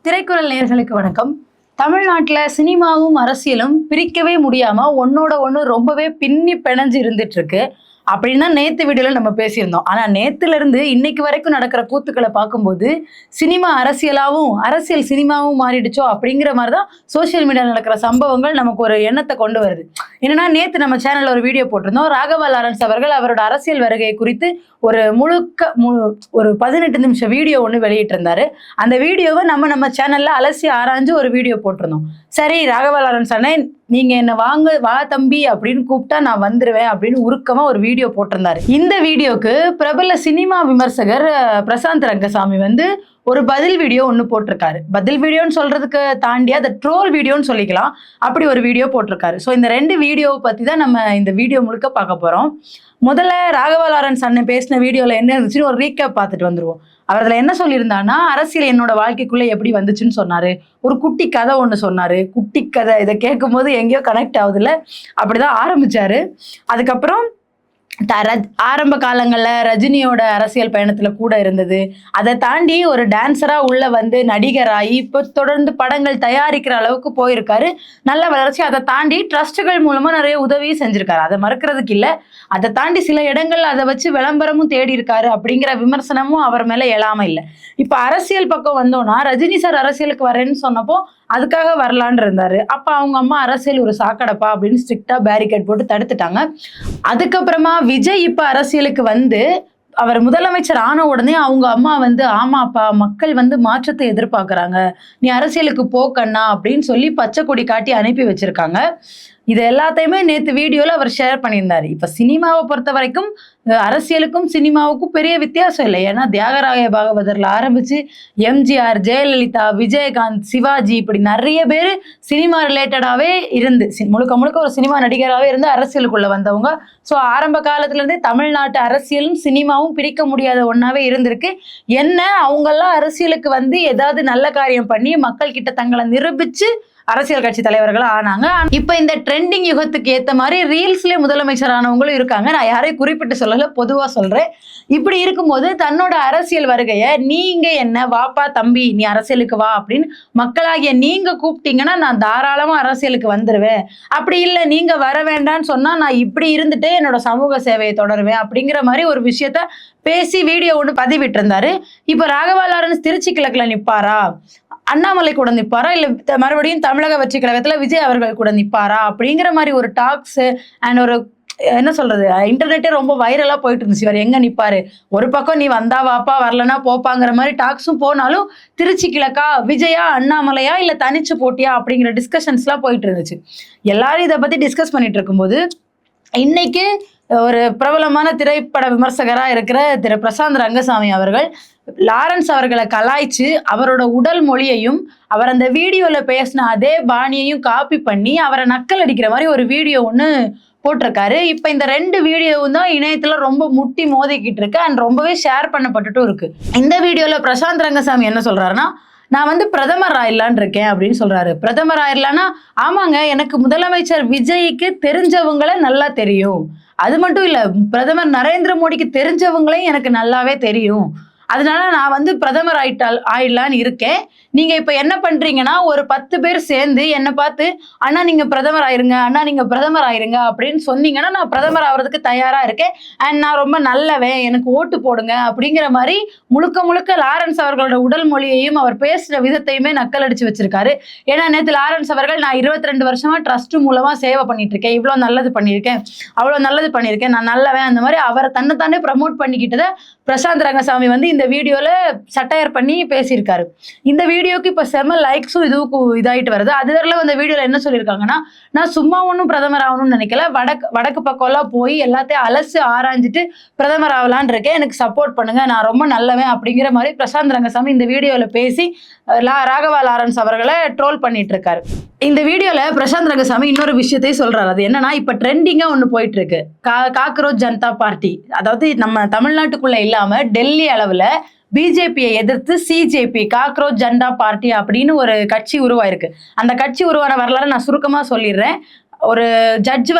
திரைக்குறள் நேயர்களுக்கு வணக்கம். தமிழ்நாட்டுல சினிமாவும் அரசியலும் பிரிக்கவே முடியாம ஒன்னோட ஒண்ணு ரொம்பவே பின்னி பிணைஞ்சு இருந்துட்டு இருக்கு அப்படின்னா நேத்து வீடியோல நம்ம பேசியிருந்தோம். ஆனா நேத்துல இருந்து இன்னைக்கு வரைக்கும் நடக்கிற கூத்துக்களை பார்க்கும்போது சினிமா அரசியலாவும் அரசியல் சினிமாவும் மாறிடுச்சோ அப்படிங்கிற மாதிரிதான் சோசியல் மீடியால நடக்கிற சம்பவங்கள் நமக்கு ஒரு எண்ணத்தை கொண்டு வருது. என்னன்னா நேத்து நம்ம சேனல்ல ஒரு வீடியோ போட்டிருந்தோம். ராகவா லாரன்ஸ் அவர்கள் அவரோட அரசியல் வருகை குறித்து ஒரு ஒரு 18 நிமிஷம் வீடியோ ஒன்று வெளியிட்டு இருந்தாரு. அந்த வீடியோவை நம்ம சேனல்ல அலசி ஆராய்ஞ்சு ஒரு வீடியோ போட்டிருந்தோம். சரி, ராகவா லாரன்ஸ் அண்ணன் நீங்க என்ன வா தம்பி அப்படின்னு கூப்பிட்டா நான் வந்துருவேன் அப்படின்னு உருக்கமா ஒரு வீடியோ போட்டிருந்தாரு. இந்த வீடியோக்கு பிரபல சினிமா விமர்சகர் பிரசாந்த் ரங்கசாமி ஒரு பதில் வீடியோ ஒன்று போட்டிருக்காரு. பதில் வீடியோன்னு சொல்றதுக்கு தாண்டி அதை ட்ரோல் வீடியோன்னு சொல்லிக்கலாம். அப்படி ஒரு வீடியோ போட்டிருக்காரு. ஸோ இந்த 2 வீடியோவை பத்தி தான் நம்ம இந்த வீடியோ முழுக்க பார்க்க போறோம். முதல்ல ராகவா லாரன்ஸ் அண்ணன் பேசின வீடியோல என்ன இருந்துச்சுன்னு ஒரு ரீகேப் பார்த்துட்டு வந்துருவோம். அவர் அதுல என்ன சொல்லியிருந்தான்னா, அரசியல் என்னோட வாழ்க்கைக்குள்ள எப்படி வந்துச்சுன்னு சொன்னாரு. ஒரு குட்டி கதை ஒன்று சொன்னாரு. குட்டி கதை இதை கேட்கும் போது எங்கேயோ கனெக்ட் ஆகுதுல்ல, அப்படிதான் ஆரம்பிச்சாரு. அதுக்கப்புறம் ஆரம்ப காலங்களில் ரஜினியோட அரசியல் பயணத்துல கூட இருந்தது. அதை தாண்டி ஒரு டான்ஸரா உள்ள நடிகராகி இப்போ தொடர்ந்து படங்கள் தயாரிக்கிற அளவுக்கு போயிருக்காரு. நல்ல வளர்ச்சி. அதை தாண்டி ட்ரஸ்ட்டுகள் மூலமா நிறைய உதவியும் செஞ்சிருக்காரு. அதை மறுக்கிறதுக்கு இல்லை. அதை தாண்டி சில இடங்கள்ல அதை வச்சு விளம்பரமும் தேடி இருக்காரு அப்படிங்கிற விமர்சனமும் அவர் மேல எழாம இல்லை. இப்ப அரசியல் பக்கம் வந்தோம்னா, ரஜினி சார் அரசியலுக்கு வரேன்னு சொன்னப்போ அதுக்காக வரலான்னு இருந்தாரு. அப்ப அவங்க அம்மா அரசியல் ஒரு சாக்கடைப்பா அப்படின்னு ஸ்ட்ரிக்டா பேரிகேட் போட்டு தடுத்துட்டாங்க. அதுக்கப்புறமா விஜய் இப்ப அரசியலுக்கு அவர் முதலமைச்சர் ஆன உடனே அவங்க அம்மா ஆமாப்பா மக்கள் மாற்றத்தை எதிர்பார்க்கறாங்க, நீ அரசியலுக்கு போக்கண்ணா அப்படின்னு சொல்லி பச்சை கொடி காட்டி அனுப்பி வச்சிருக்காங்க. இது எல்லாத்தையுமே நேத்து வீடியோல அவர் ஷேர் பண்ணியிருந்தாரு. இப்ப சினிமாவை பொறுத்த வரைக்கும் அரசியலுக்கும் சினிமாவுக்கும் பெரிய வித்தியாசம் இல்லை. ஏன்னா தியாகராய பாகவதர்ல ஆரம்பிச்சு எம்ஜிஆர், ஜெயலலிதா, விஜயகாந்த், சிவாஜி இப்படி நிறைய பேர் சினிமா ரிலேட்டடாவே இருந்து முழுக்க முழுக்க ஒரு சினிமா நடிகராகவே இருந்து அரசியலுக்குள்ள வந்தவங்க. ஸோ ஆரம்ப காலத்துல இருந்தே தமிழ்நாட்டு அரசியலும் சினிமாவும் பிரிக்க முடியாத ஒன்னாவே இருந்திருக்கு. என்ன அவங்கெல்லாம் அரசியலுக்கு ஏதாவது நல்ல காரியம் பண்ணி மக்கள் கிட்ட தங்களை நிரூபிச்சு அரசியல் கட்சி தலைவர்களா ஆனாங்க. இப்ப இந்த ட்ரெண்டிங் யுகத்துக்கு ஏத்த மாதிரி ரீல்ஸ்ல முதலமைச்சர் ஆனவங்களும் இருக்காங்க. நான் யாரையும் குறிப்பிட்டு சொல்லல, பொதுவா சொல்றேன். இப்படி இருக்கும்போது தன்னோட அரசியல் வருகைய நீங்க என்ன வாப்பா தம்பி நீ அரசியலுக்கு வா அப்படின்னு மக்களாகிய நீங்க கூப்பிட்டீங்கன்னா நான் தாராளமா அரசியலுக்கு வந்துருவேன். அப்படி இல்லை நீங்க வர வேண்டாம்னு சொன்னா நான் இப்படி இருந்துட்டே என்னோட சமூக சேவையை தொடருவேன் அப்படிங்கிற மாதிரி ஒரு விஷயத்த பேசி வீடியோ ஒன்று பதிவிட்டு இருந்தாரு. இப்ப ராகவா லாரன்ஸ் திருச்சி கிழக்குல நிப்பாரா, அண்ணாமலை கூட நிப்பாரா, இல்ல மறுபடியும் தமிழக வெற்றி கழகத்துல விஜய் அவர்கள் கூட நிப்பாரா அப்படிங்கிற மாதிரி ஒரு டாக்ஸ் அண்ட் ஒரு என்ன சொல்றது இன்டர்நெட்டே ரொம்ப வைரலா போயிட்டு இருந்துச்சு. இவர் எங்க நிப்பாரு, ஒரு பக்கம் நீ வந்தா வாப்பா வரலன்னா போப்பாங்கிற மாதிரி டாக்ஸும் போனாலும் திருச்சி கிழக்கா விஜயா அண்ணாமலையா இல்ல தனிச்சு போட்டியா அப்படிங்கிற டிஸ்கஷன்ஸ் எல்லாம் போயிட்டு இருந்துச்சு. எல்லாரும் இதை பத்தி டிஸ்கஸ் பண்ணிட்டு இருக்கும்போது இன்னைக்கு ஒரு பிரபலமான திரைப்பட விமர்சகரா இருக்கிற திரு பிரசாந்த் ரங்கசாமி அவர்கள் லாரன்ஸ் அவர்களை கலாய்ச்சு அவரோட உடல் மொழியையும் அவர் அந்த வீடியோல பேசின அதே பாணியையும் காப்பி பண்ணி அவரை நக்கல் அடிக்கிற மாதிரி ஒரு வீடியோ ஒன்று போட்டிருக்காரு. இப்ப இந்த 2 வீடியோவும் தான் இணையத்துல ரொம்ப முட்டி மோதிக்கிட்டு இருக்கு அண்ட் ரொம்பவே ஷேர் பண்ணப்பட்டுட்டும் இருக்கு. இந்த வீடியோல பிரசாந்த் ரங்கசாமி என்ன சொல்றாருன்னா, நான் பிரதமர் ஆயிடலான் இருக்கேன் அப்படின்னு சொல்றாரு. பிரதமர் ஆயிடலான்னா ஆமாங்க, எனக்கு முதலமைச்சர் விஜய்க்கு தெரிஞ்சவங்களை நல்லா தெரியும். அது மட்டும் இல்ல, பிரதமர் நரேந்திர மோடிக்கு தெரிஞ்சவங்களையும் எனக்கு நல்லாவே தெரியும். அதனால நான் பிரதமர் ஆயிடலான்னு இருக்கேன். நீங்க இப்ப என்ன பண்றீங்கன்னா, ஒரு 10 பேர் சேர்ந்து என்னை பார்த்து அண்ணா நீங்க பிரதமர் ஆயிருங்க, அண்ணா நீங்க பிரதமர் ஆயிருங்க அப்படின்னு சொன்னீங்கன்னா நான் பிரதமர் ஆகிறதுக்கு தயாரா இருக்கேன் அண்ட் நான் ரொம்ப நல்லவன், எனக்கு ஓட்டு போடுங்க அப்படிங்கிற மாதிரி முழுக்க முழுக்க லாரன்ஸ் அவர்களோட உடல் மொழியையும் அவர் பேசுற விதத்தையுமே நக்கல் அடிச்சு வச்சிருக்காரு. ஏன்னா நேற்று லாரன்ஸ் அவர்கள் நான் 22 வருஷமா ட்ரஸ்ட் மூலமா சேவை பண்ணிட்டு இருக்கேன், இவ்வளவு நல்லது பண்ணியிருக்கேன், அவ்வளவு நல்லது பண்ணியிருக்கேன், நான் நல்லவன், அந்த மாதிரி அவரை தன்னைத்தானே ப்ரமோட் பண்ணிக்கிட்டதை பிரசாந்த் ரங்கசாமி இந்த வீடியோல சட்டையர் பண்ணி பேசியிருக்காரு. இந்த வீடியோக்கு இப்ப செம லைக்ஸும் இதுவும் இதாயிட்டு வருது. அது வரல அந்த வீடியோல என்ன சொல்லியிருக்காங்கன்னா, நான் சும்மா ஒன்றும் பிரதமர் ஆகணும்னு நினைக்கல, வடக்கு பக்கம்லாம் போய் எல்லாத்தையும் அலசி ஆராய்ஞ்சிட்டு பிரதமர் ஆகலான் இருக்கேன், எனக்கு சப்போர்ட் பண்ணுங்க, நான் ரொம்ப நல்லவன் அப்படிங்கிற மாதிரி பிரசாந்த் ரங்கசாமி இந்த வீடியோல பேசி ராகவா லாரன்ஸ் அவர்களை ட்ரோல் பண்ணிட்டு இருக்காரு. இந்த வீடியோல பிரசாந்த் ரங்கசாமி இன்னொரு விஷயத்தையும் சொல்றாரு. அது என்னன்னா, இப்ப ட்ரெண்டிங்கா ஒண்ணு போயிட்டு இருக்கு, காக்ரோச் ஜனதா பார்ட்டி. அதாவது நம்ம தமிழ்நாட்டுக்குள்ள இல்லாம டெல்லி அளவுல பிஜேபியை எதிர்த்து சிஜேபி காக்ரோச் ஜனதா பார்ட்டி அப்படின்னு ஒரு கட்சி உருவாயிருக்கு. அந்த கட்சி உருவான வரலாறு நான் சுருக்கமா சொல்லிடுறேன். ஒரு ஜட்ஜ்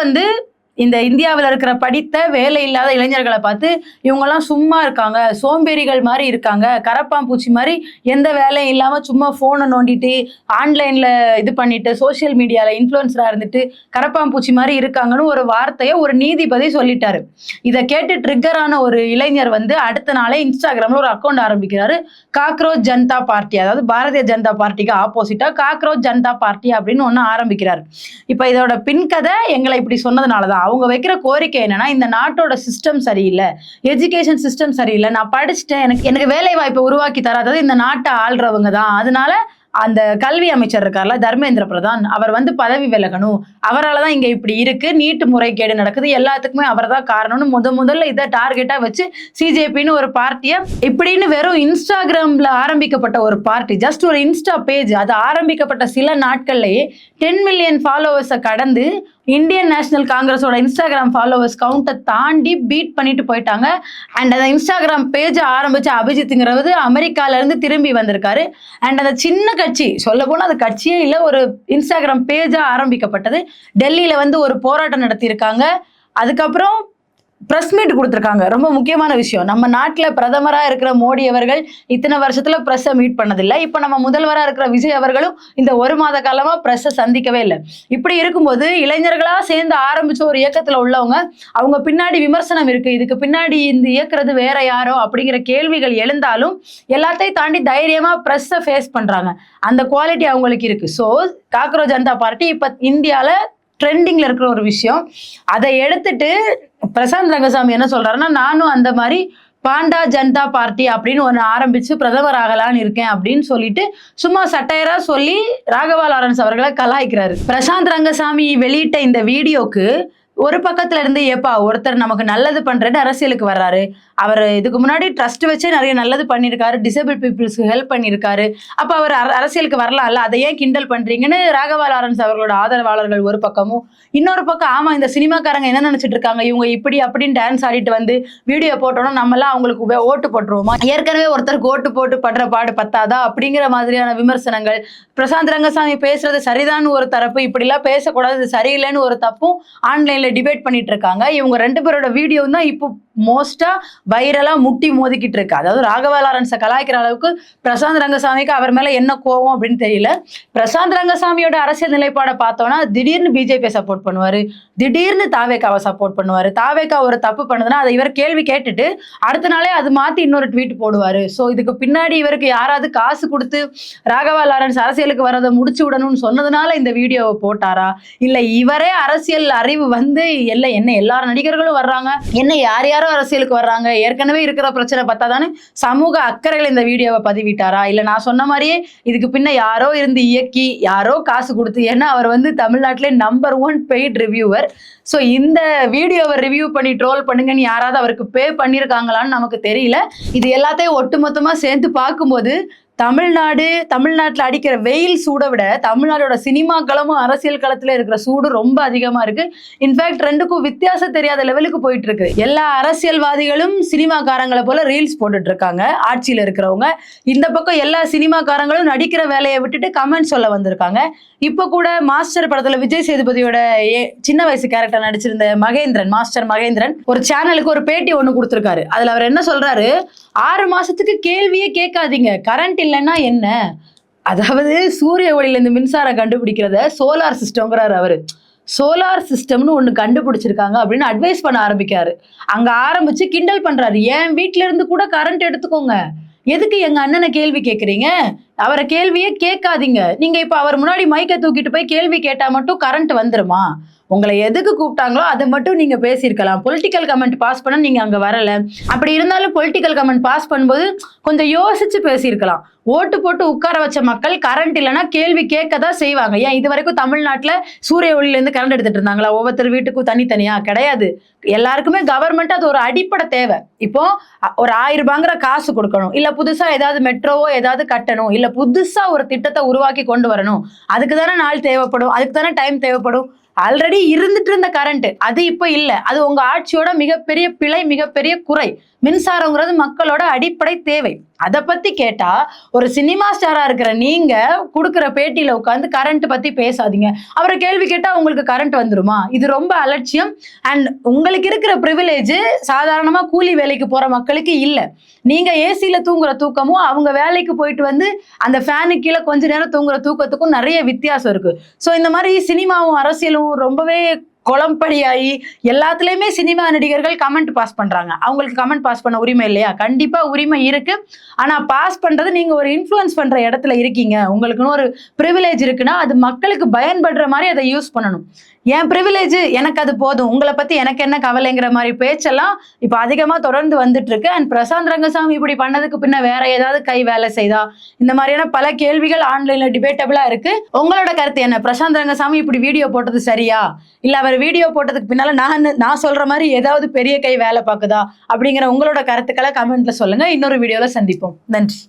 இந்த இந்தியாவில் இருக்கிற படித்த வேலை இல்லாத இளைஞர்களை பார்த்து இவங்கெல்லாம் சும்மா இருக்காங்க, சோம்பேறிகள் மாதிரி இருக்காங்க, கரப்பாம்பூச்சி மாதிரி எந்த வேலையும் இல்லாம சும்மா போனை நோண்டிட்டு ஆன்லைன்ல இது பண்ணிட்டு சோசியல் மீடியால இன்ஃப்ளூயன்சரா இருந்துட்டு கரப்பாம்பூச்சி மாதிரி இருக்காங்கன்னு ஒரு வார்த்தையை ஒரு நீதிபதி சொல்லிட்டாரு. இதை கேட்டு ட்ரிக்கர் ஆன ஒரு இளைஞர் வந்து அடுத்த நாளே இன்ஸ்டாகிராம்ல ஒரு அக்கௌண்ட் ஆரம்பிக்கிறாரு. காக்ரோச் ஜனதா பார்ட்டி, அதாவது பாரதிய ஜனதா பார்ட்டிக்கு ஆப்போசிட்டா காக்ரோச் ஜனதா பார்ட்டி அப்படின்னு ஒண்ணு ஆரம்பிக்கிறாரு. இப்ப இதோட பின்கதை எங்களை இப்படி சொன்னதுனாலதான். அவங்க வைக்கிற கோரிக்கை என்னன்னா, இந்த நாட்டோட சிஸ்டம் சரியில்லை, எஜுகேஷன் சிஸ்டம் சரியில்லை, நான் படிச்சுட்டேன், எனக்கு வேலை வாய்ப்பை உருவாக்கி தராதது இந்த நாட்டை ஆள்றவங்க தான், அதனால அந்த கல்வி அமைச்சர் இருக்கார்ல தர்மேந்திர பிரதான், அவர் வந்து பதவி விலகணும், அவரால் தான் இங்க இப்படி இருக்கு, நீட்டு முறைகேடு நடக்குது, எல்லாத்துக்குமே அவர் தான் காரணம்னு முதல்ல இதை டார்கெட்டா வச்சு சிஜேபின்னு ஒரு பார்ட்டியை இப்படின்னு வெறும் இன்ஸ்டாகிராம்ல ஆரம்பிக்கப்பட்ட ஒரு பார்ட்டி, ஜஸ்ட் ஒரு இன்ஸ்டா பேஜ், அது ஆரம்பிக்கப்பட்ட சில நாட்கள்லயே 10 மில்லியன் ஃபாலோவர்ஸை கடந்து இந்தியன் நேஷனல் காங்கிரஸோட இன்ஸ்டாகிராம் ஃபாலோவர்ஸ் கவுண்டை தாண்டி பீட் பண்ணிட்டு போயிட்டாங்க. அண்ட் அந்த இன்ஸ்டாகிராம் பேஜை ஆரம்பிச்ச அபிஜித்ங்கிறது அமெரிக்கால இருந்து திரும்பி வந்திருக்காரு. அண்ட் அந்த சின்ன கட்சி, சொல்ல போனா அது கட்சியே இல்லை, ஒரு இன்ஸ்டாகிராம் பேஜா ஆரம்பிக்கப்பட்டது. டெல்லியில வந்து ஒரு போராட்டம் நடத்தியிருக்காங்க. அதுக்கப்புறம் பிரஸ் மீட் கொடுத்துருக்காங்க. ரொம்ப முக்கியமான விஷயம், நம்ம நாட்டில் பிரதமராக இருக்கிற மோடி அவர்கள் இத்தனை வருஷத்துல பிரஸ்ஸை மீட் பண்ணதில்லை. இப்போ நம்ம முதல்வராக இருக்கிற விஜய் அவர்களும் இந்த 1 மாத காலமா பிரஸ்ஸை சந்திக்கவே இல்லை. இப்படி இருக்கும்போது இளைஞர்களா சேர்ந்து ஆரம்பிச்ச ஒரு இயக்கத்துல உள்ளவங்க, அவங்க பின்னாடி விமர்சனம் இருக்கு, இதுக்கு பின்னாடி இந்த இயக்குறது வேற யாரோ அப்படிங்கிற கேள்விகள் எழுந்தாலும் எல்லாத்தையும் தாண்டி தைரியமா பிரஸ்ஸை ஃபேஸ் பண்றாங்க. அந்த குவாலிட்டி அவங்களுக்கு இருக்கு. ஸோ காக்ரோச் ஜனதா பார்ட்டி இப்ப இந்தியால ட்ரெண்டிங்ல இருக்கிற ஒரு விஷயம். அதை எடுத்துட்டு பிரசாந்த் ரங்கசாமி என்ன சொல்றாருன்னா, நானும் அந்த மாதிரி பாண்டா ஜனதா பார்ட்டி அப்படின்னு ஒன்று ஆரம்பிச்சு பிரதமர் ஆகலான்னு இருக்கேன் அப்படின்னு சொல்லிட்டு சும்மா சட்டையரா சொல்லி ராகவா லாரன்ஸ் அவர்களை கலாய்க்கிறாரு. பிரசாந்த் ரங்கசாமி வெளியிட்ட இந்த வீடியோக்கு ஒரு பக்கத்துல இருந்து, ஏப்பா ஒருத்தர் நமக்கு நல்லது பண்றேன்னு அரசியலுக்கு வர்றாரு, அவர் இதுக்கு முன்னாடி ட்ரஸ்ட் வச்சே நிறைய நல்லது பண்ணியிருக்காரு, டிசேபிள் பீப்புள்ஸ்க்கு ஹெல்ப் பண்ணியிருக்காரு, அப்ப அவர் அரசியலுக்கு வரலாம்ல, அதை ஏன் கிண்டல் பண்றீங்கன்னு ராகவா லாரன்ஸ் அவர்களோட ஆதரவாளர்கள் ஒரு பக்கமும், இன்னொரு பக்கம் ஆமா இந்த சினிமாக்காரங்க என்ன நினைச்சிட்டு இருக்காங்க, இவங்க இப்படி அப்படின்னு டான்ஸ் ஆடிட்டு வந்து வீடியோ போட்டோம்னா நம்மளாம் அவங்களுக்கு ஓட்டு போட்டுருவோமா, ஏற்கனவே ஒருத்தருக்கு ஓட்டு போட்டு படுற பாடு பத்தாதா அப்படிங்கிற மாதிரியான விமர்சனங்கள். பிரசாந்த் ரங்கசாமி பேசுறது சரிதான் ஒரு தரப்பு, இப்படிலாம் பேசக்கூடாது சரியில்லைன்னு ஒரு தப்பும் ஆன்லைன்ல டிபேட் பண்ணிட்டு இருக்காங்க. இவங்க 2 பேரோட வீடியோ தான் இப்போ மோஸ்டா வைரலா முட்டி மோதிக்கிட்டு இருக்கு. அதாவது ராகவா லாரன்ஸை கலாய்க்கிற அளவுக்கு பிரசாந்த் ரங்கசாமிக்கு அவர் மேல என்ன கோவம் அப்படின்னு தெரியல. பிரசாந்த் ரங்கசாமியோட அரசியல் நிலைப்பாடை பார்த்தோம்னா, திடீர்னு பிஜேபி சப்போர்ட் பண்ணுவாரு, திடீர்னு தாவேக்காவை சப்போர்ட் பண்ணுவாரு, தாவேக்கா ஒரு தப்பு பண்ணுதுன்னா அதை இவர் கேள்வி கேட்டுட்டு அடுத்த நாளே அது மாத்தி இன்னொரு ட்வீட் போடுவாரு. ஸோ இதுக்கு பின்னாடி இவருக்கு யாராவது காசு கொடுத்து ராகவா லாரன்ஸ் அரசியலுக்கு வரதை முடிச்சு விடணும்னு சொன்னதுனால இந்த வீடியோவை போட்டாரா, இல்ல இவரே அரசியல் அறிவு வந்து என்ன எல்லா நடிகர்களும் வர்றாங்க, என்ன யார் யாரோ அரசியலுக்கு வர்றாங்க, ஏற்கனவே இருக்கிற பிரச்சனை பத்தாதானே சமூக அக்கறைகள் இந்த வீடியோவை பதிவிட்டாரா, இல்ல நான் சொன்ன மாதிரியே இதுக்கு பின்ன யாரோ இருந்து இயக்கி யாரோ காசு கொடுத்து, ஏன்னா அவர் வந்து தமிழ்நாட்டிலே நம்பர் 1 பெய்ட் ரிவ்யூவர். ஸோ இந்த வீடியோவை ரிவ்யூ பண்ணி ட்ரோல் பண்ணுங்கன்னு யாராவது அவருக்கு பே பண்ணியிருக்காங்களான்னு நமக்கு தெரியல. இது எல்லாத்தையும் ஒட்டுமொத்தமா சேர்ந்து பார்க்கும்போது தமிழ்நாட்டில் அடிக்கிற வெயில் சூடை விட தமிழ்நாடோட சினிமா களமும் அரசியல் களத்துல இருக்கிற சூடு ரொம்ப அதிகமா இருக்கு. இன்ஃபேக்ட் 2க்கும் வித்தியாசம் தெரியாத லெவலுக்கு போயிட்டு இருக்கு. எல்லா அரசியல்வாதிகளும் சினிமாக்காரங்களை போல ரீல்ஸ் போட்டுட்டு இருக்காங்க ஆட்சியில இருக்கிறவங்க. இந்த பக்கம் எல்லா சினிமாக்காரங்களும் நடிக்கிற வேலையை விட்டுட்டு கமெண்ட் சொல்ல வந்திருக்காங்க. இப்ப கூட மாஸ்டர் படத்துல விஜய் சேதுபதியோட சின்ன வயசு கேரக்டர் நடிச்சிருந்த மாஸ்டர் மகேந்திரன் ஒரு சேனலுக்கு ஒரு பேட்டி ஒண்ணு கொடுத்திருக்காரு. அதுல அவர் என்ன சொல்றாரு, 6 மாசத்துக்கு கேள்வியே கேட்காதீங்க, கரண்ட் இல்லைன்னா என்ன, அதாவது சூரிய ஒளியில இருந்து மின்சாரம் கண்டுபிடிக்கிறத சோலார் சிஸ்டம்ங்கிறாரு அவரு. சோலார் சிஸ்டம்னு ஒண்ணு கண்டுபிடிச்சிருக்காங்க அப்படின்னு அட்வைஸ் பண்ண ஆரம்பிக்காரு. அங்க ஆரம்பிச்சு கிண்டல் பண்றாரு, என் வீட்டுல இருந்து கூட கரண்ட் எடுத்துக்கோங்க, எதுக்கு எங்க அண்ணனை கேள்வி கேட்குறீங்க, அவரை கேள்வியே கேட்காதீங்க, நீங்க இப்ப அவர் முன்னாடி மைக்கை தூக்கிட்டு போய் கேள்வி கேட்டா மட்டும் கரண்ட் வந்துருமா, உங்களை எதுக்கு கூப்பிட்டாங்களோ அதை மட்டும் நீங்க பேசியிருக்கலாம், பொலிட்டிக்கல் கமெண்ட் பாஸ் பண்ண நீங்க அங்க வரல, அப்படி இருந்தாலும் பொலிட்டிக்கல் கமெண்ட் பாஸ் பண்ணும்போது கொஞ்சம் யோசிச்சு பேசியிருக்கலாம். ஓட்டு போட்டு உட்கார வச்ச மக்கள் கரண்ட் இல்லைன்னா கேள்வி கேட்கதான் செய்வாங்க. ஏன் இது வரைக்கும் தமிழ்நாட்டுல சூரிய ஒளியில இருந்து கரண்ட் எடுத்துட்டு இருந்தாங்களா, ஒவ்வொருத்தர் வீட்டுக்கும் தனித்தனியா கிடையாது, எல்லாருக்குமே கவர்மெண்ட் அது ஒரு அடிப்படை தேவை. இப்போ ஒரு 1000 ரூபாங்கிற காசு கொடுக்கணும், இல்ல புதுசா ஏதாவது மெட்ரோவோ ஏதாவது கட்டணும், இல்ல புதுசா ஒரு திட்டத்தை உருவாக்கி கொண்டு வரணும், அதுக்கு தானே நாள் தேவைப்படும், அதுக்கு தானே டைம் தேவைப்படும். ஆல்ரெடி இருந்துட்டு இருந்த கரண்ட் அது இப்ப இல்ல, அது உங்க ஆட்சியோட மிகப்பெரிய பிழை, மிகப்பெரிய குறை, மின்சாரங்கிறது மக்களோட அடிப்படை தேவை. அதை பத்தி கேட்டா ஒரு சினிமா ஸ்டாரா இருக்கிற நீங்க கொடுக்குற பேட்டியில உட்காந்து கரண்ட் பத்தி பேசாதீங்க. அவரை கேள்வி கேட்டா உங்களுக்கு கரண்ட் வந்துருமா? இது ரொம்ப அலட்சியம். அண்ட் உங்களுக்கு இருக்கிற ப்ரிவிலேஜ் சாதாரணமா கூலி வேலைக்கு போற மக்களுக்கு இல்ல. நீங்க ஏசியில தூங்குற தூக்கமும் அவங்க வேலைக்கு போயிட்டு வந்து அந்த ஃபேனு கீழே கொஞ்ச நேரம் தூங்குற தூக்கத்துக்கும் நிறைய வித்தியாசம் இருக்கு. ஸோ இந்த மாதிரி சினிமாவும் அரசியலும் ரொம்பவே குளம்படியாகி எல்லாத்துலயுமே சினிமா நடிகர்கள் கமெண்ட் பாஸ் பண்றாங்க. அவங்களுக்கு கமெண்ட் பாஸ் பண்ண உரிமை இல்லையா? கண்டிப்பா உரிமை இருக்கு. ஆனா பாஸ் பண்றது நீங்க ஒரு இன்ஃப்ளூயன்ஸ் பண்ற இடத்துல இருக்கீங்க, உங்களுக்குன்னு ஒரு ப்ரிவிலேஜ் இருக்குன்னா அது மக்களுக்கு பயன்படுற மாதிரி அதை யூஸ் பண்ணணும். என் ப்ரிவிலேஜ் எனக்கு அது போதும், உங்களை பத்தி எனக்கு என்ன கவலைங்கிற மாதிரி பேச்செல்லாம் இப்ப அதிகமா தொடர்ந்து வந்துட்டு இருக்கு. அண்ட் பிரசாந்த் ரங்கசாமி இப்படி பண்ணதுக்கு பின்ன வேற ஏதாவது கை வேலை செய்தா, இந்த மாதிரியான பல கேள்விகள் ஆன்லைன்ல டிபேட்டபிளா இருக்கு. உங்களோட கருத்து என்ன? பிரசாந்த் ரங்கசாமி இப்படி வீடியோ போட்டது சரியா, இல்ல அவர் வீடியோ போட்டதுக்கு பின்னால நான் சொல்ற மாதிரி ஏதாவது பெரிய கை வேலை பார்க்குதா அப்படிங்கிற உங்களோட கருத்துக்களை கமெண்ட்ல சொல்லுங்க. இன்னொரு வீடியோல சந்திப்போம். நன்றி.